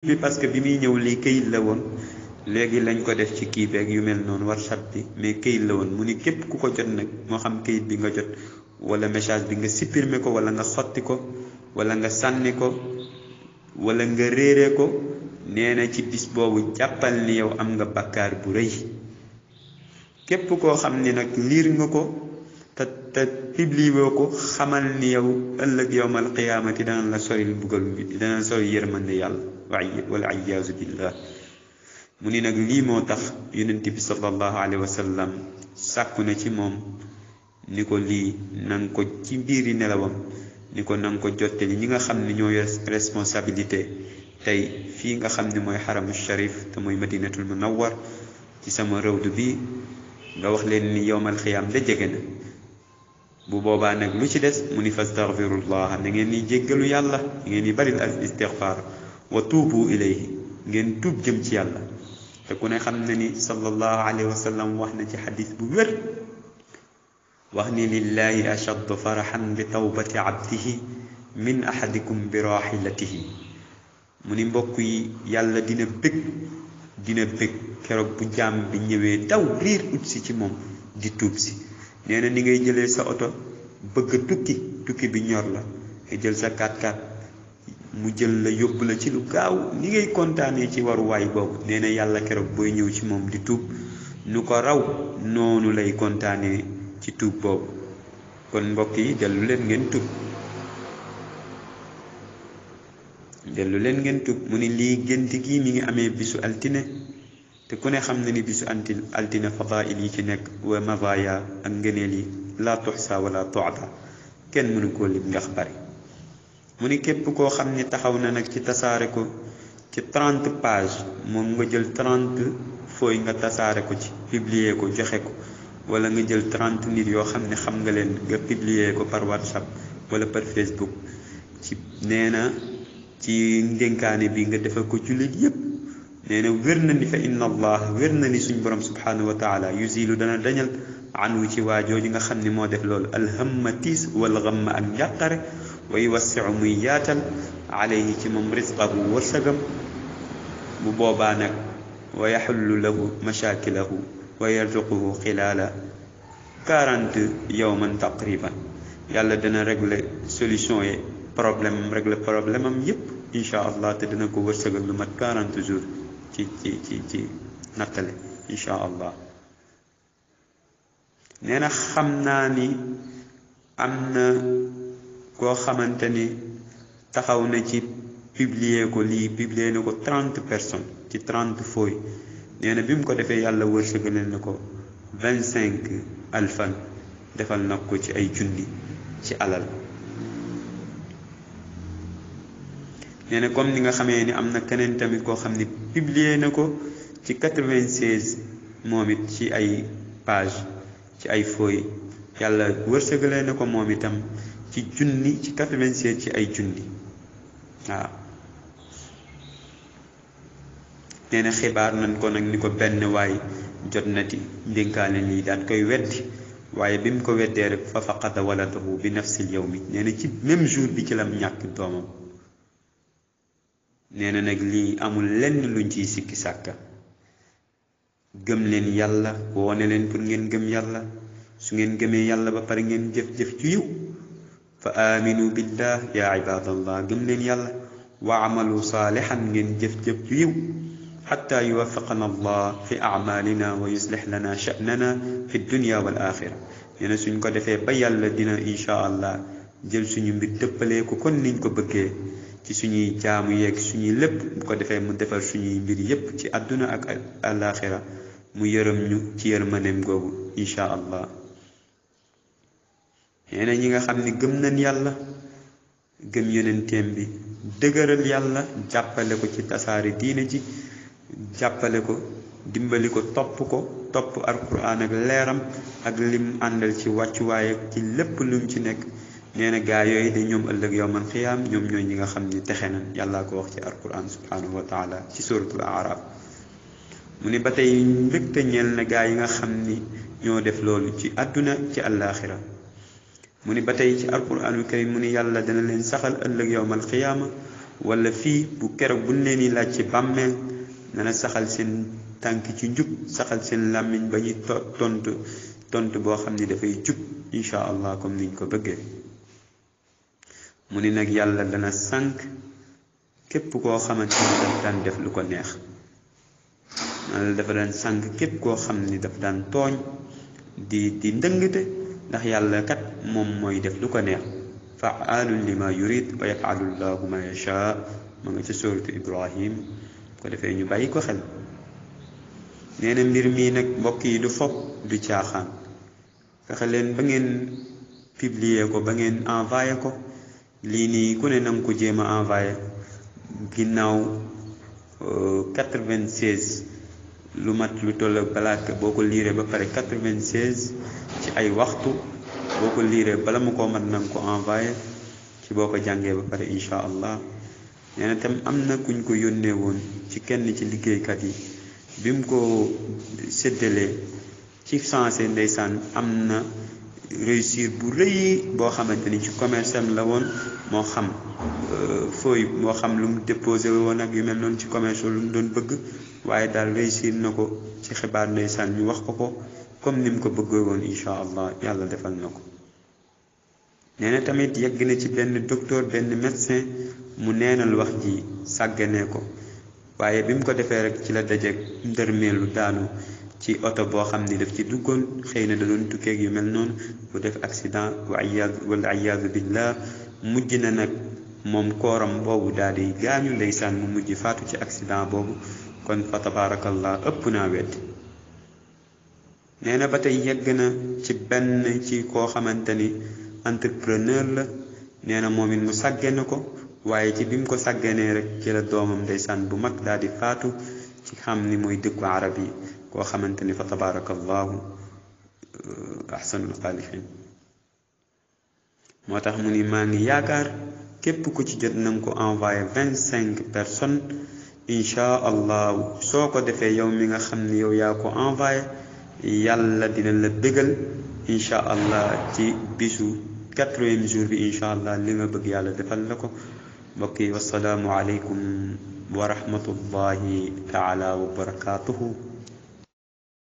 bi parce que bi muy ñëw lii këyit la woon léegi lañ ko def ci kii beeg yu mel noonu WhatsApp bi mais këyit la woon mu ni képp ku ko jot nag moo xam këyit bi nga jot wala message bi nga supprimer ko wala nga xotti ko wala nga sànni ko wala nga réere ko nee na ci bis boobu jàppal ni yow am nga bakkaar bu rëy képp koo xam ni nag liir nga ko te publier ko xamal ni yow ëllëg yowmal qiyaamati dana la soril bugal bi dana la soril yërmande yàlla wal iyaazu billah mu ni nag lii moo tax yonent bi sallallahu alayhi wa sallam sàkku na ci moom ni ko lii nanga ko ci biiri nelawam ni ko nanga ko jottali ñi nga xam ne ñoo yor responsabilité tey fii nga xam ne mooy xaramu sharif te mooy madinatul munawwar ci sama rawdu bi nga wax leen ni yowmal xiyaam da jege na bu boobaa nag lu ci des mu ni fastaghfirullah na ngeen ni jéggalu yàlla ngeen ni bari al istighfar wa tuubu ilayhi ngeen tuub jëm ci yàlla te ku ne xam na ni sallallahu alayhi wa sallam wax na ci xadis bu wér wax ni lillahi ashaddu faraxan bi tawbati abdihi min ahadikum bi rahilatihi mu ni mbokk yi yàlla dina bëgg keroog bu jaam bi ñëwee daw riir ut si ci moom di tuub si nee na ni ngay jëlee sa oto bëgg tukki bi ñor la nga jël sa 4x4 mu jël la yóbbu la ci lu gaaw ni ngay kontaanee ci waruwaay boobu nee na yàlla keroog booy ñëw ci moom di tuub nu ko raw noonu lay kontaanee ci tuub boobu kon mbokk yi dellu leen ngeen tuub mu ni lii gént gi mi ngi amee bisu altine te ku ne xam na ni bisu altine fadail yi ci nekk wa mazaya ak ngëneel yi la tuxsa wala tuada kenn mënu koo lim ndax bari mu ni képp koo xam ni taxaw na nag ci tasaare ko ci 30 page moom nga jël 30 fooy nga tasaare ko ci publier ko joxe ko wala nga jël 30 nit yoo xam ne xam nga leen nga publier ko par WhatsApp wala par Facebook ci nee na ci ndénkaane bi nga defal ko jullit yépp nee na wér na ni fa inna allah wér na ni suñ borom subhanahu wa taala yuzilu dana dañal anwu ci waajooji nga xam ne moo def loolu alhamma tiis wal ghamma ak njàqare wa yuwassiu muy yaatal alayhi ci moom risqahu wërsëgam bu boobaa nag wa yaxullu lahu mashakilahu wa yarzuquhu xilaala 40 yawman taqriban yàlla dana régler solution yi régler problème am yépp incha allah te dana ko wërsëgal lu mat 40 jours ci nattale incha allah nee na xam naa ni am na koo xamante ni taxaw na ci publier na ko 30 personnes ci 30 fooy nee na bi mu ko defee yàlla wërsëgalal na ko 25 alfan defal na ko ci ay junni ci alal nee na comme ni nga xamee ni am na keneen tamit koo xam ni publier na ko ci 96 moom it ci ay page ci ay fooy yàlla wërsëgalee na ko moom itam ci junni ci 96 ci ay junni waaw nee na xibaar nañ ko nag ni ko benn waay jot na ti ndénkaane lii daan koy weddi waaye bi mu ko weddee rek fa faqada waladahu bi nafsil yawmi nee na ci même jour bi ci lam ñàkk doomam nee na nag lii amul lenn luñ ciy sikki sàkka gëm leen yàlla woone leen pour ngeen gëm yàlla su ngeen gëmee yàlla ba pare ngeen jëf-jëf ju yiw fa aminu billah ya ibadallah gëm leen yàlla wa amalu saalihan ngeen jëf-jëf ju yiw xatta yuwaffiqana allah fi amalina wa yuslix lana sha'nana fi dunya wal axira nee na suñ ko defee ba yàlla dina insha allah jël suñu mbir dëppalee ko kon niñ ko bëggee ci suñuy jaamu yeeg suñuy lépp bu ko defee mu defar suñuy mbir yépp ci àdduna ak alaxira mu yërëm ñu ci yërmaneem googu insha allah nee na ñi nga xam ni gëm nañ yàlla gëm yonenteem bi dëgëral yàlla jàppale ko ci tasaare diine ji jàppale ko dimbali ko topp alquran ak leeram ak lim àndal ci wàccuwaay ak ci lépp lum ci nekk nee na gaa yooyu de ñoom ëllëg yawmal xiyaam ñoom ñooy ñi nga xam ni texe nañ yàllaa ko wax ci alquran subhanahu wa taala ci suratul araf mu ni ba tey mbégte ñeel na gaa yi nga xam ni ñoo def loolu ci àdduna ci àllaaxira mu ni ba tey ci alquranul karim mu ni yàlla dana leen saxal ëllëg yawmal xiyaama wala fii bu keroog buñ leen di laaj ci bàmmeel dana saxal seen tànk ci njub saxal seen làmmiñ ba ñuy tontu boo xam ni dafay jub insha allah comme niñ ko bëggee. mu ni nag yàlla dana sànk képp koo xamante ni daf daan def lu ko neex. yàlla dafa daan sànk képp koo xam ni daf daan tooñ di ndëngte ndax yàlla kat moom mooy def lu ko neex. fa'aalun lima yurid wa yaf'alu llahu ma yasha ma nga ca sóoratu Ibrahim ko defee ñu bàyyi ko xel. nee na mbir mii nag mbokk yi du fopp du caaxaan fexe leen ba ngeen publier ko ba ngeen envoyé ko lii nii ku ne nanga ko jéem a envoyé ginnaaw 96 lu mat lu toll balaaka boo ko liiree ba pare 96 ci ay waxtu boo ko liiree bala ma koo mat nanga ko envoyé ci boo ko jàngee ba pare insha allah. nee na tam am na kuñ ko yónnee woon ci kenn ci liggéeykat yi bi mu ko séddalee ci sensé ndeysaan am na réussir bu rëy boo xamante ni ci commerce am la woon moo xam fooy moo xam lu mu déposé woon ak yu mel noonu ci commerce lu mu doon bëgg waaye daal réussir na ko ci xibaar ndeysaan ñu wax ko comme ni mu ko bëggee woon insha allah yàlla defal na ko. nee na tamit yegg na ci benn docteur benn médecin mu neenal wax ji sàgganee ko waaye bi mu ko defee rek ci la dajeeg ndërmeelu daanu ci oto boo xam ni daf ci duggoon xëy na da doon tukkeeg yu mel noonu bu def accident wala iyaadu billah mujj na nag moom kooram boobu daal di gaañu ndeysaan mu mujj faatu ci accident boobu kon fa tabarakallah ëpp naa wet. nee na ba tey yegg na ci benn ci koo xamante ni entrepreneur la nee na moom it mu sàggane ko waaye ci bi mu ko sàgganee rek ci la doomam ndeysaan bu mag daal di faatu ci xam ni mooy dëkku arab yi koo xamante ni fa tabarakallahu ahsanul xaaliqin. moo tax mu ni maa ngi yaakaar képp ku ci jot na nga ko envoyé 25 personnes insha allah soo ko defee yow mi nga xam ni yow yaa ko envoyé yàlla dina la bégal insha allah ci bisu 4e jour bi insha allah li nga bëgg yàlla defal la ko. mbokk yi wassalaamu aleykum wa rahmatullahi taala wa barakatuhu.